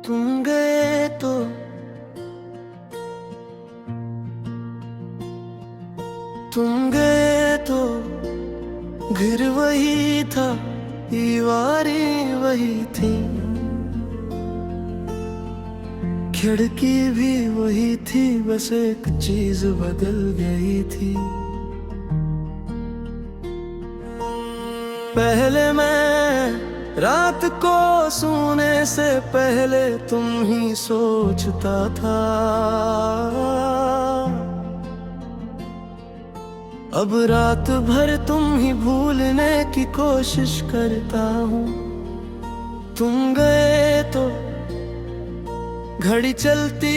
तुम गए तो तुम गए तो घर वही था, दीवारें वही थी, खिड़की भी वही थी, बस एक चीज बदल गई थी। पहले मैं रात को सोने से पहले तुम ही सोचता था, अब रात भर तुम ही भूलने की कोशिश करता हूँ। तुम गए तो घड़ी चलती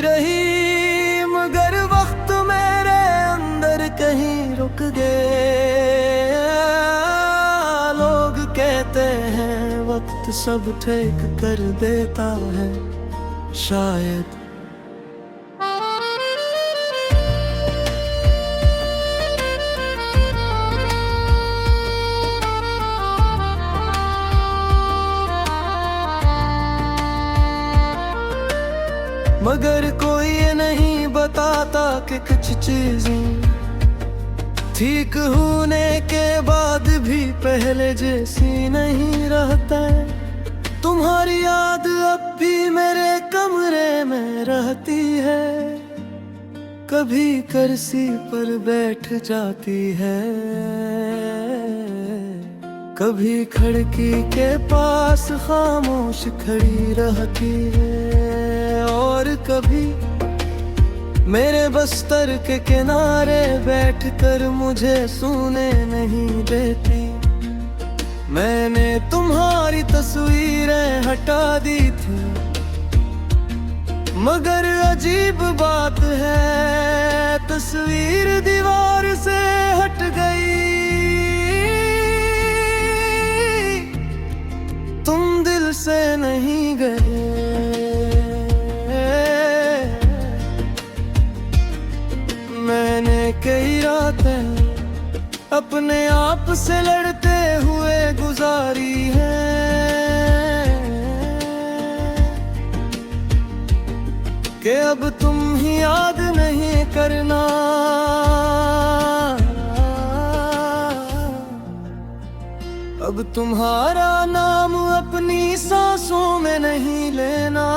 रही, मगर वक्त मेरे अंदर कहीं रुक गया। लोग कहते हैं वक्त सब ठीक कर देता है, शायद मगर कोई ये नहीं बताता कि कुछ चीजें ठीक होने के बाद भी पहले जैसी नहीं रहता है। तुम्हारी याद अब भी मेरे कमरे में रहती है, कभी कुर्सी पर बैठ जाती है, कभी खिड़की के पास खामोश खड़ी रहती है, और कभी मेरे बस्तर के किनारे बैठकर मुझे सोने नहीं देती। मैंने तुम्हारी तस्वीरें हटा दी थी, मगर अजीब बात है तस्वीर दीवार से हट गई। तुम दिल से नहीं गए, मैंने कई रातें अपने आप से लड़ते हुए गुजारी है, कि अब तुम ही याद नहीं करना, अब तुम्हारा नाम अपनी सांसों में नहीं लेना,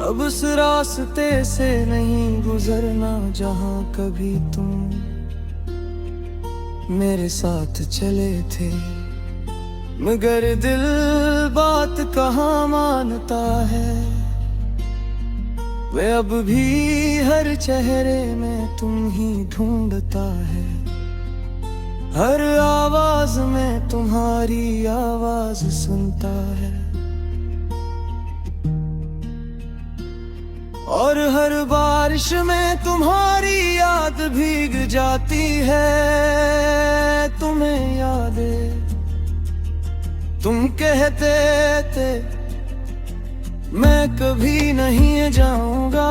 अब उस रास्ते से नहीं गुजरना जहां कभी तुम मेरे साथ चले थे। मगर दिल बात कहाँ मानता है, वे अब भी हर चेहरे में तुम ही ढूंढता है, हर आवाज में तुम्हारी आवाज सुनता है, और हर बारिश में तुम्हारी याद भीग जाती है। तुम्हें याद है तुम कहते थे मैं कभी नहीं जाऊंगा,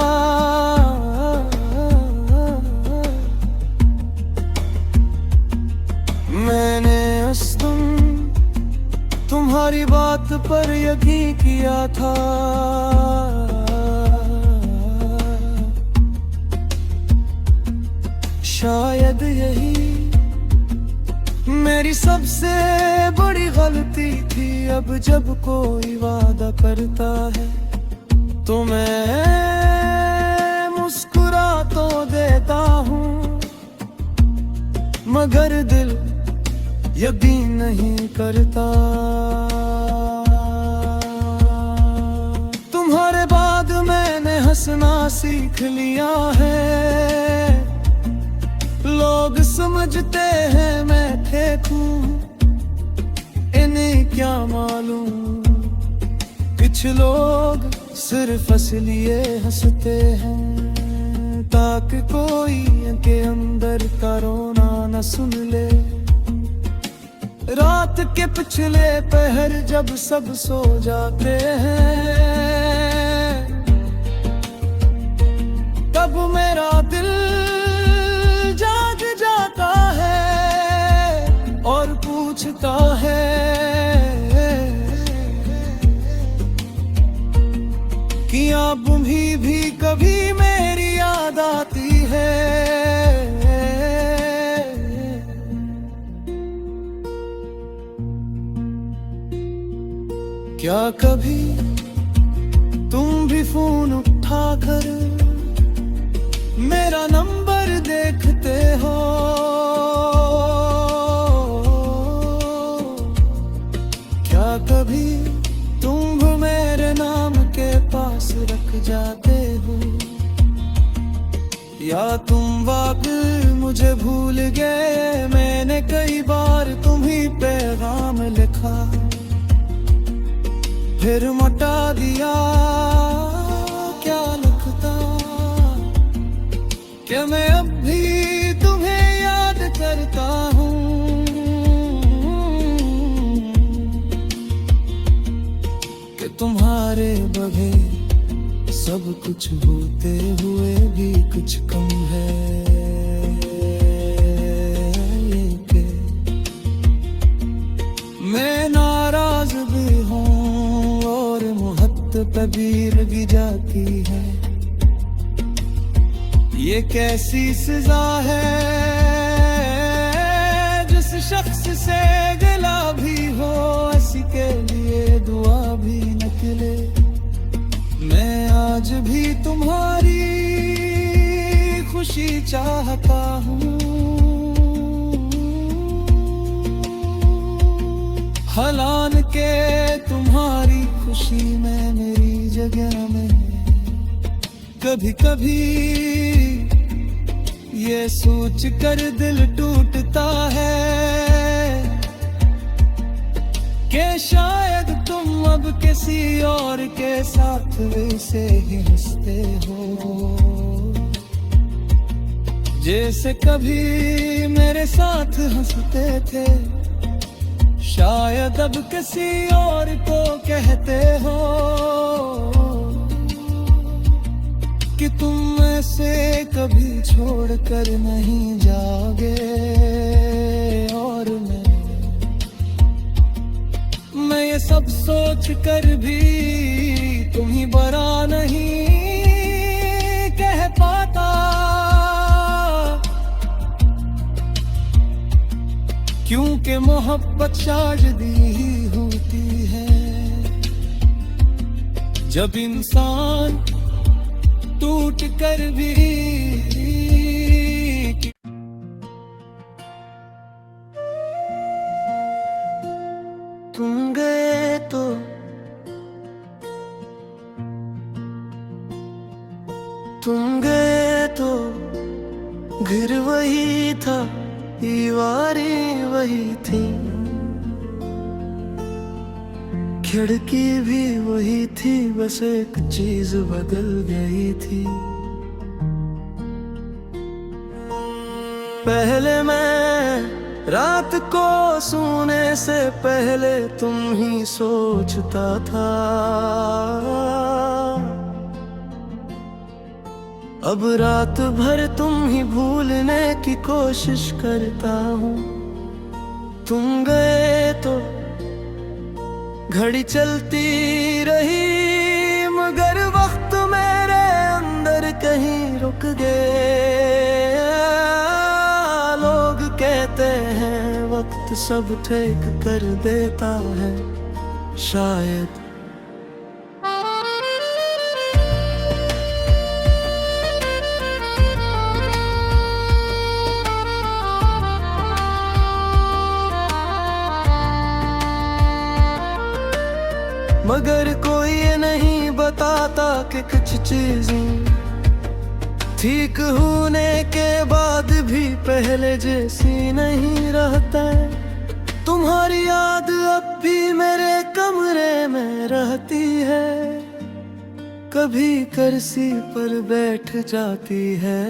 मैंने उस तुम्हारी बात पर यकीन किया था, शायद यही मेरी सबसे बड़ी गलती थी। अब जब कोई वादा करता है तो मैं मुस्कुरा तो देता हूँ, मगर दिल यकीन नहीं करता। तुम्हारे बाद मैंने हंसना सीख लिया है, लोग समझते हैं मैं ठीक हूँ, इन्हें क्या मालूम कुछ लोग सिर्फ इसलिए हंसते हैं ताकि कोई के अंदर का रोना न सुन ले। रात के पिछले पहर जब सब सो जाते हैं, तब मेरा दिल जाग जाता है और पूछता है कभी तुम भी फोन उठा कर मेरा नंबर देखते हो? क्या कभी तुम मेरे नाम के पास रख जाते हो? या तुम वाकई मुझे भूल गए? मैंने कई बार तुम्हीं पैगाम लिखा फिर मिटा दिया। क्या लगता कि मैं अब भी तुम्हें याद करता हूँ? कि तुम्हारे बगैर सब कुछ होते हुए भी कुछ कम है। ये कि मैं नाराज भी हूँ और मोहब्बत पे भी लगी जाती है। ये कैसी सजा है जिस शख्स से गिला भी हो इसी के लिए दुआ भी निकले। मैं आज भी तुम्हारी खुशी चाहता हूँ। हालांकि के तुम्हारी खुशी में मेरी जगह में कभी कभी ये सोच कर दिल टूटता है कि शायद तुम अब किसी और के साथ वैसे ही हंसते हो जैसे कभी मेरे साथ हंसते थे। शायद अब किसी और को कहते हो कि तुम ऐसे कभी छोड़ कर नहीं जाओगे। और मैं ये सब सोच कर भी तुम्हीं बरा नहीं कह पाता, क्योंकि मोहब्बत शायदी ही होती है जब इंसान टूट कर भी। तुम गए तो घर वही था, दीवारें वही थी, खिड़की भी वही थी, बस एक चीज बदल गई थी। पहले मैं रात को सोने से पहले तुम ही सोचता था, अब रात भर तुम ही भूलने की कोशिश करता हूँ। तुम गए तो घड़ी चलती रही, मगर वक्त मेरे अंदर कहीं रुक गए। लोग कहते हैं वक्त सब ठीक कर देता है, शायद मगर कोई ये नहीं बताता कि कुछ चीजें ठीक होने के बाद भी पहले जैसी नहीं रहता है। तुम्हारी याद अब भी मेरे कमरे में रहती है, कभी कुर्सी पर बैठ जाती है,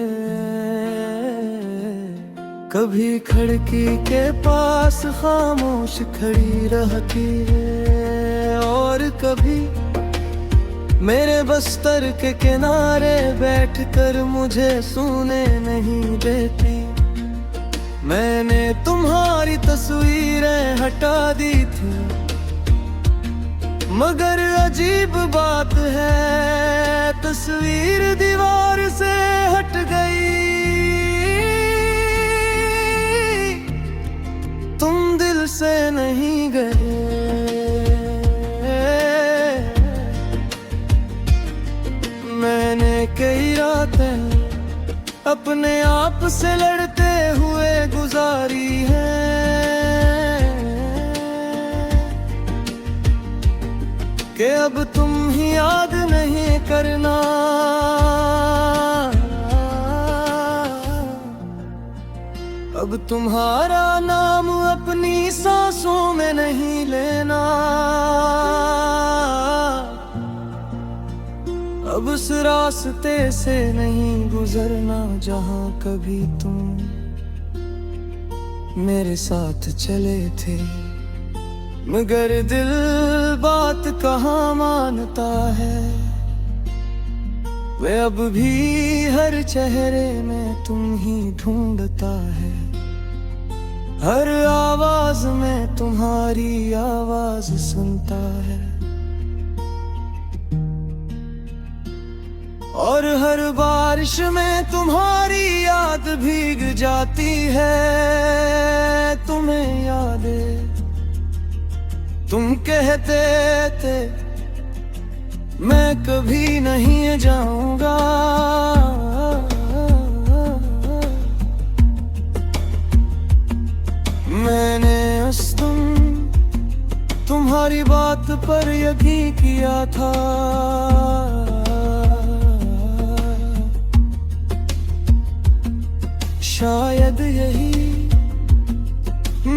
कभी खिड़की के पास खामोश खड़ी रहती है, और कभी मेरे बस्तर के किनारे बैठकर मुझे सोने नहीं देती। मैंने तुम्हारी तस्वीरें हटा दी थी, मगर अजीब बात है तस्वीर दीवार से हट गई। तुम दिल से नहीं गए, याद नहीं करना। अब तुम्हारा नाम अपनी सांसों में नहीं लेना। अब उस रास्ते से नहीं गुजरना जहां कभी तुम मेरे साथ चले थे। मगर दिल बात कहाँ मानता है, वे अब भी हर चेहरे में तुम ही ढूंढता है। हर आवाज में तुम्हारी आवाज सुनता है, और हर बारिश में तुम्हारी याद भीग जाती है। तुम्हें याद है तुम कहते थे मैं कभी नहीं जाऊंगा। मैंने उस तुम्हारी बात पर यकीन किया था। शायद यही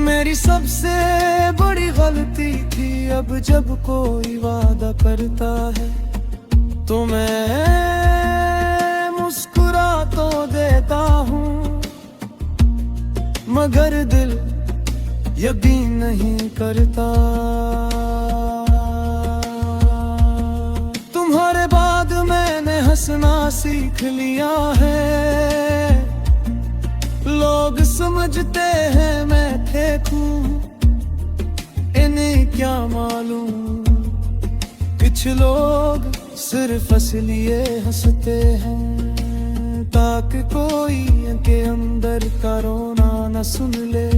मेरी सबसे बड़ी गलती थी। अब जब कोई वादा करता है तो मैं मुस्कुरा तो देता हूँ, मगर दिल यकीन नहीं करता। तुम्हारे बाद मैंने हंसना सीख लिया है। लोग समझते हैं मैं फेंकूं, इन्हें क्या मालूम। कुछ लोग सिर्फ इसलिए हंसते हैं ताकि कोई के अंदर का रोना न सुन ले।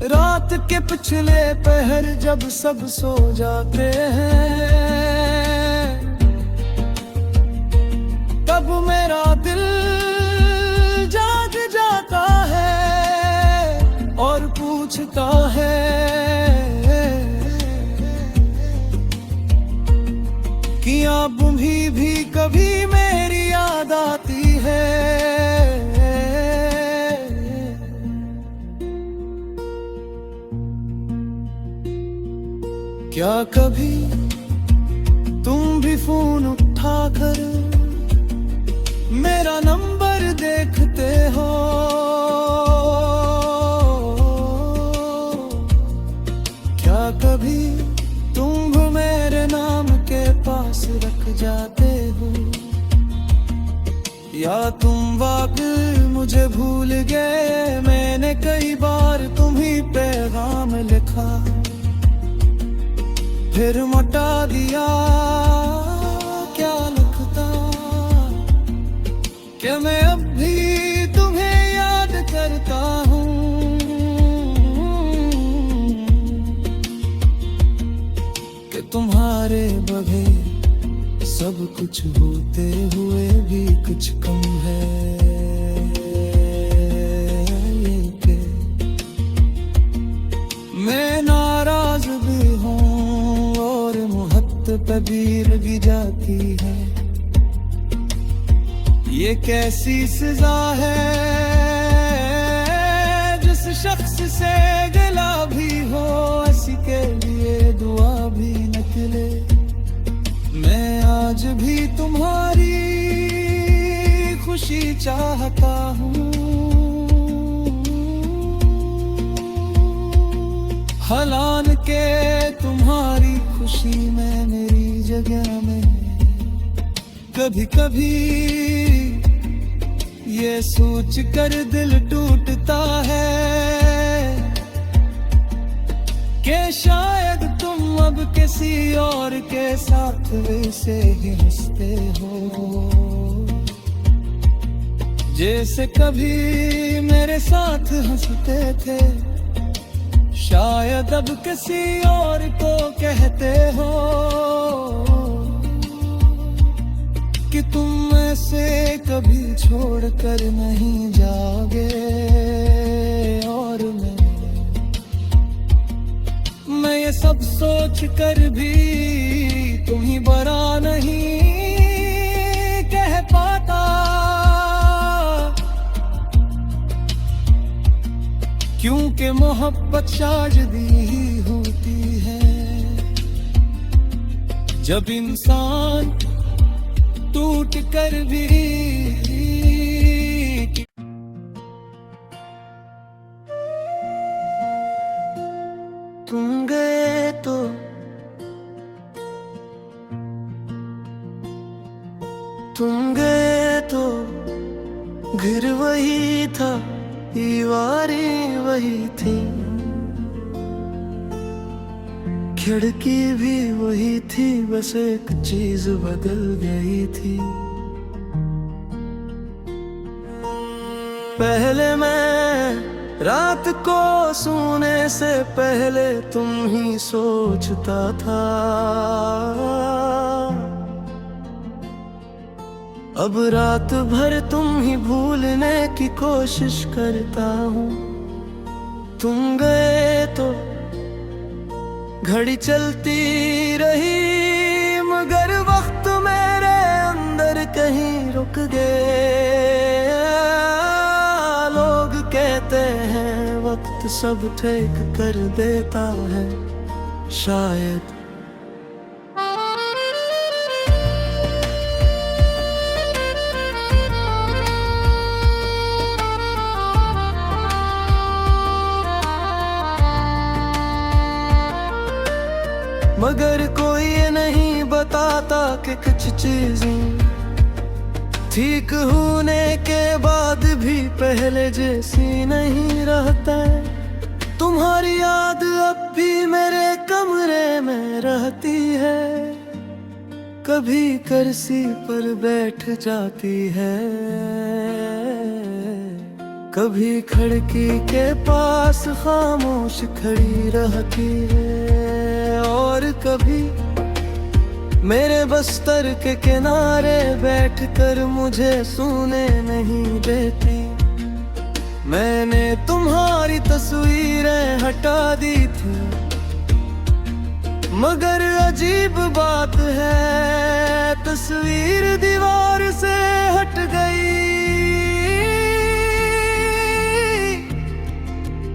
रात के पिछले पहर जब सब सो जाते हैं, तब मेरा दिल जाग जाता है और पूछता है कि आप भी कभी मेरी याद आती है। क्या कभी तुम भी फोन उठाकर मेरा नंबर देखते हो? क्या कभी तुम मेरे नाम के पास रख जाते हो? या तुम वाकई मुझे भूल गए? मैंने कई बार तुम्हीं पैगाम लिखा फिर मिटा दिया। क्या लगता कि मैं अब भी तुम्हें याद करता हूँ? कि तुम्हारे बगैर सब कुछ होते हुए भी कुछ कम है। ये कि मैं नाराज भी हूँ और मोहब्बत पे भी लगी जाती है। ये कैसी सजा है जिस शख्स से गिला भी हो उसी के लिए दुआ भी निकले। मैं आज भी तुम्हारी खुशी चाहता हूँ। हालांकि तुम्हारी खुशी में मेरी जगह में कभी कभी ये सोच कर दिल टूटता है कि शायद तुम अब किसी और के साथ वैसे ही हंसते हो जैसे कभी मेरे साथ हंसते थे। शायद अब किसी और को कहते हो कि तुम ऐसे कभी छोड़ कर नहीं जाओगे। और मैं ये सब सोच कर भी तुम ही बरा नहीं कह पाता, क्योंकि मोहब्बत शायदी ही होती है जब इंसान टूट कर भी। तुम गए तो घर वही था, दीवारें वही थी, खिड़की भी वही थी, बस एक चीज बदल गई थी। पहले मैं रात को सोने से पहले तुम ही सोचता था, अब रात भर तुम ही भूलने की कोशिश करता हूँ। तुम गए तो घड़ी चलती रही, मगर वक्त मेरे अंदर कहीं रुक गया। लोग कहते हैं वक्त सब ठीक कर देता है, शायद मगर कोई ये नहीं बताता कि कुछ चीजें ठीक होने के बाद भी पहले जैसी नहीं रहता। तुम्हारी याद अब भी मेरे कमरे में रहती है, कभी कुर्सी पर बैठ जाती है, कभी खिड़की के पास खामोश खड़ी रहती है, और कभी मेरे बस्तर के किनारे बैठकर मुझे सोने नहीं देती। मैंने तुम्हारी तस्वीरें हटा दी थी, मगर अजीब बात है तस्वीर दीवार से हट गई।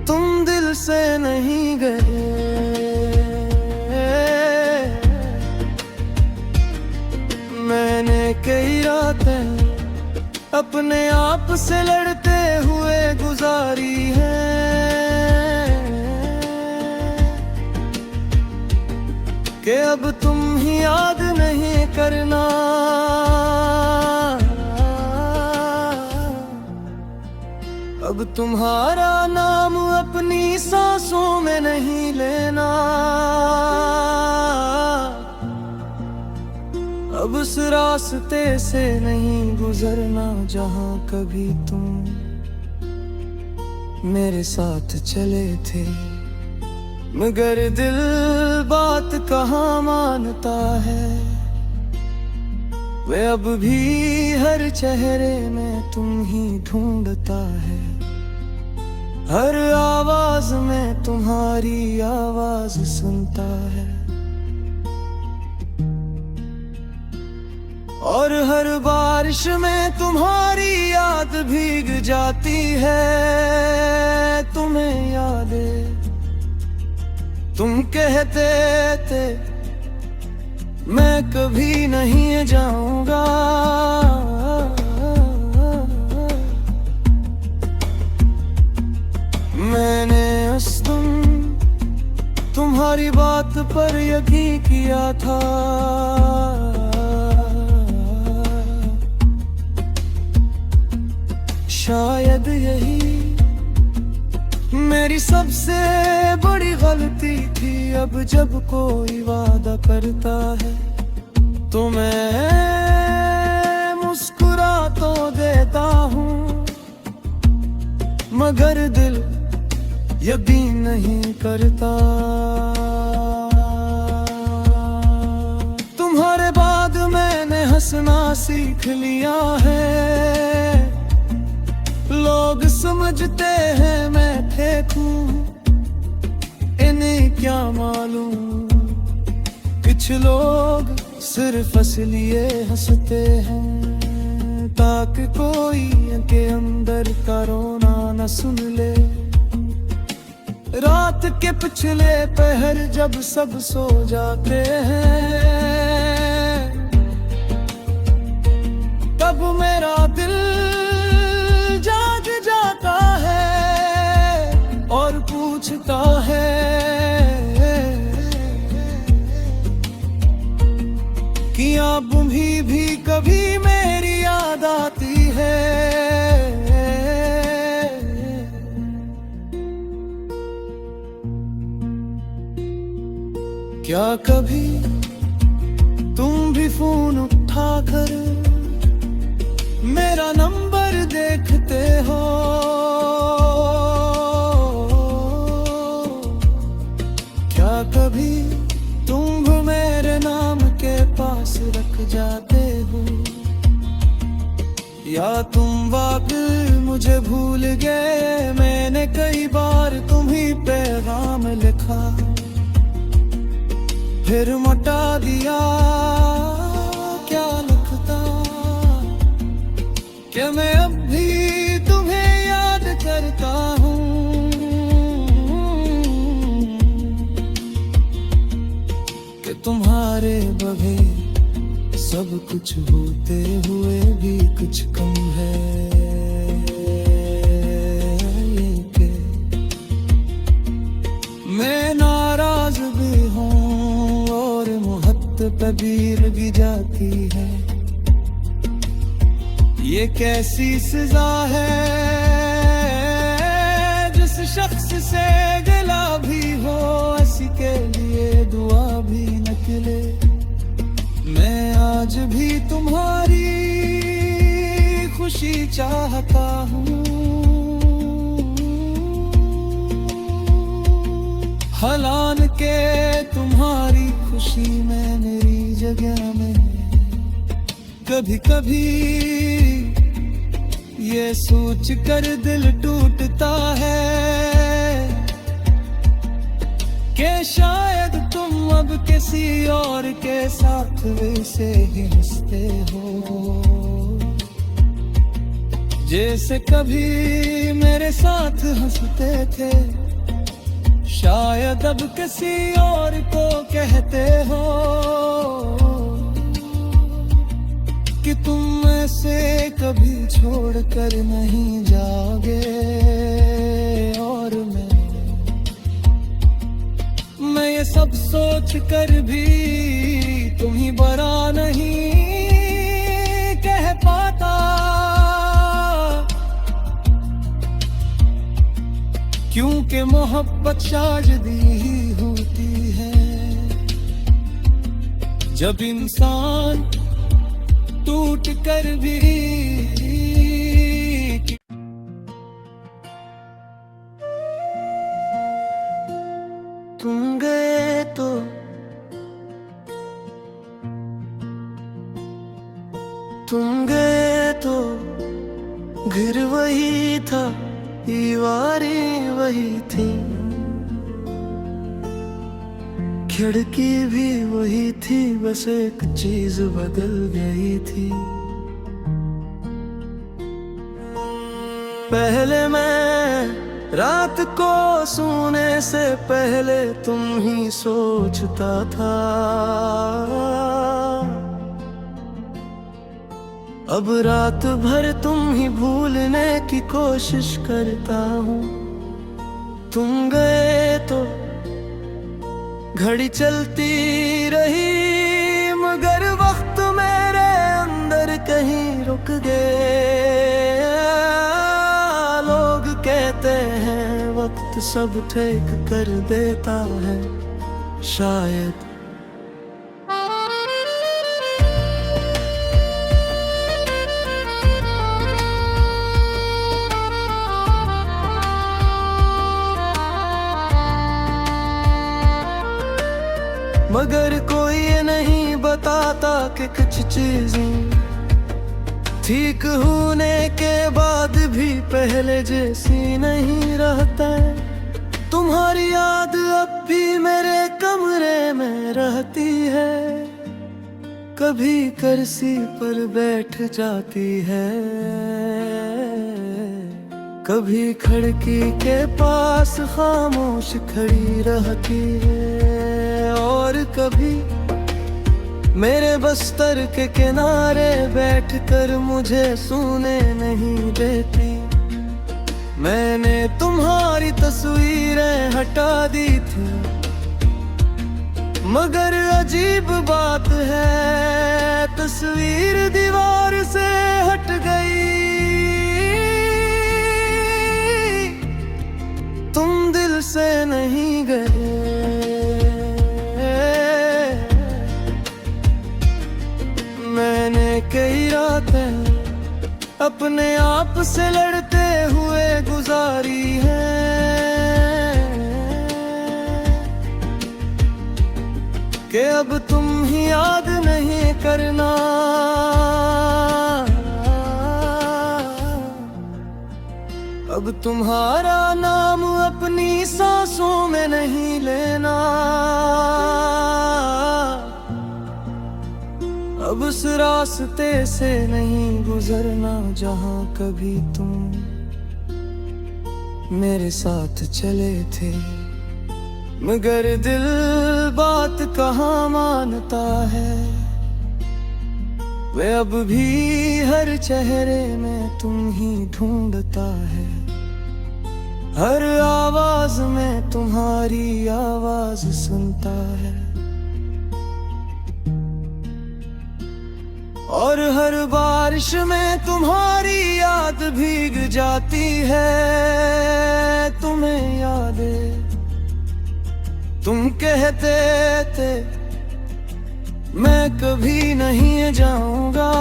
तुम दिल से नहीं गए, मैंने कई रातें अपने आप से लड़ते हुए गुजारी हैं कि अब तुम ही याद नहीं करना, अब तुम्हारा नाम अपनी सांसों में नहीं लेना, अब उस रास्ते से नहीं गुजरना जहां कभी तुम मेरे साथ चले थे। मगर दिल बात कहाँ मानता है, वे अब भी हर चेहरे में तुम ही ढूंढता है, हर आवाज में तुम्हारी आवाज सुनता है, और हर बारिश में तुम्हारी याद भीग जाती है। तुम्हें याद है तुम कहते थे मैं कभी नहीं जाऊंगा, मैंने उस तुम्हारी बात पर यकीन किया था, शायद यही मेरी सबसे बड़ी गलती थी। अब जब कोई वादा करता है तो मैं मुस्कुरा तो देता हूँ, मगर दिल यकीन नहीं करता। तुम्हारे बाद मैंने हंसना सीख लिया है, लोग समझते हैं मैं फेक हूँ, इन्हें क्या मालूम कुछ लोग सिर्फ इसलिए हंसते हैं ताकि कोई के अंदर का रोना न सुन ले। रात के पिछले पहर जब सब सो जाते हैं, तब मेरा दिल जाग जाता है और पूछता है कि आप भी कभी मेरी याद आती है। क्या कभी तुम भी फोन उठाकर मेरा नंबर देखते हो? क्या कभी तुम भी मेरे नाम के पास रख जाते हो? या तुम वाकई मुझे भूल गए? मैंने कई बार तुम्हीं पैगाम लिखा फिर मिटा दिया। क्या लिखता कि मैं अब भी तुम्हें याद करता हूँ, कि तुम्हारे बगैर सब कुछ होते हुए भी कुछ कम है। ये कि मैं नाराज भी हूँ और मोहब्बत तबीर भी जाती है। ये कैसी सजा है जिस शख्स से गिला भी हो उसी के लिए दुआ भी निकले। मैं आज भी तुम्हारी खुशी चाहता हूँ, हालांकि तुम्हारी खुशी में मेरी जगह में कभी कभी ये सोच कर दिल टूटता है कि शायद तुम अब किसी और के साथ वैसे ही हंसते हो जैसे कभी मेरे साथ हंसते थे। शायद अब किसी और को कहते हो कि तुम ऐसे कभी छोड़ कर नहीं जाओगे। और मैं ये सब सोच कर भी तुम्हीं बरा नहीं कह पाता, क्योंकि मोहब्बत शायदी ही होती है जब इंसान टूट कर भी। तुम गए तो घर वही था, दीवारें वही थी, खिड़की भी वही थी, बस एक चीज बदल गई थी। पहले मैं रात को सोने से पहले तुम ही सोचता था, अब रात भर तुम ही भूलने की कोशिश करता हूँ। तुम गए तो घड़ी चलती रही, मगर वक्त मेरे अंदर कहीं रुक गया। लोग कहते हैं वक्त सब ठीक कर देता है, शायद मगर कोई ये नहीं बताता कि कुछ चीजें ठीक होने के बाद भी पहले जैसी नहीं रहता है। तुम्हारी याद अब भी मेरे कमरे में रहती है, कभी कुर्सी पर बैठ जाती है, कभी खिड़की के पास खामोश खड़ी रहती है, और कभी मेरे बस्तर के किनारे बैठकर मुझे सोने नहीं देती। मैंने तुम्हारी तस्वीरें हटा दी थी, मगर अजीब बात है तस्वीर दीवार से हट गई। तुम दिल से नहीं गए। मैंने कई रातें अपने आप से लड़ते हुए गुजारी है, कि अब तुम ही याद नहीं करना, अब तुम्हारा नाम अपनी सांसों में नहीं लेना, अब उस रास्ते से नहीं गुजरना जहां कभी तुम मेरे साथ चले थे। मगर दिल बात कहाँ मानता है, वे अब भी हर चेहरे में तुम ही ढूंढता है, हर आवाज में तुम्हारी आवाज सुनता है, और हर बारिश में तुम्हारी याद भीग जाती है। तुम्हें याद है तुम कहते थे मैं कभी नहीं जाऊंगा,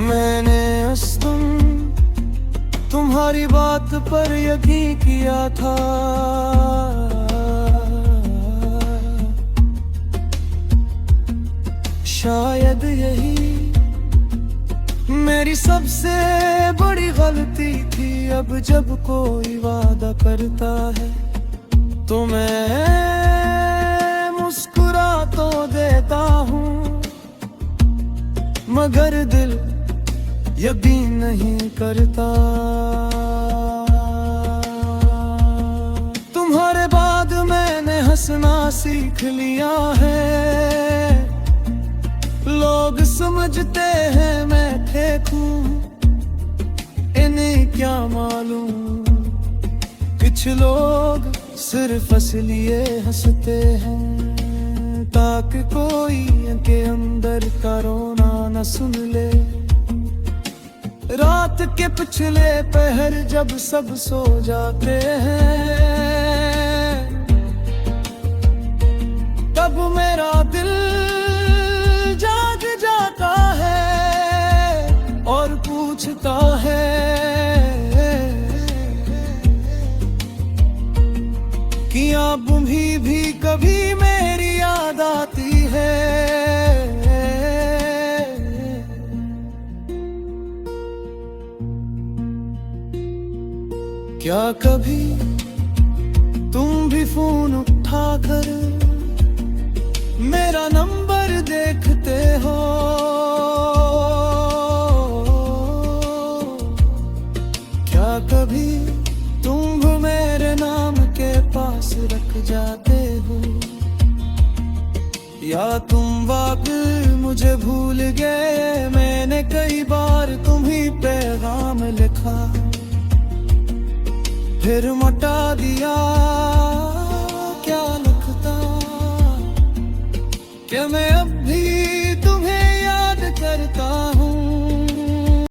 मैंने उस तुम्हारी बात पर यकीन किया था, शायद यही मेरी सबसे बड़ी गलती थी। अब जब कोई वादा करता है तो मैं मुस्कुरा तो देता हूँ, मगर दिल यकीन नहीं करता। तुम्हारे बाद मैंने हंसना सीख लिया है, लोग समझते हैं मैं ठेक हूँ, इन्हें क्या मालूम कुछ लोग सिर्फ इसलिए हंसते हैं ताकि कोई के अंदर का रोना न सुन ले। रात के पिछले पहर जब सब सो जाते हैं, तब मेरा दिल पूछता है कि आप भी कभी मेरी याद आती है। क्या कभी तुम भी फोन उठाकर मेरा नंबर देखते हो? कभी तुम मेरे नाम के पास रख जाते हो, या तुम वाकई मुझे भूल गए? मैंने कई बार तुम्हीं पैगाम लिखा फिर मिटा दिया, क्या लिखता क्या मैं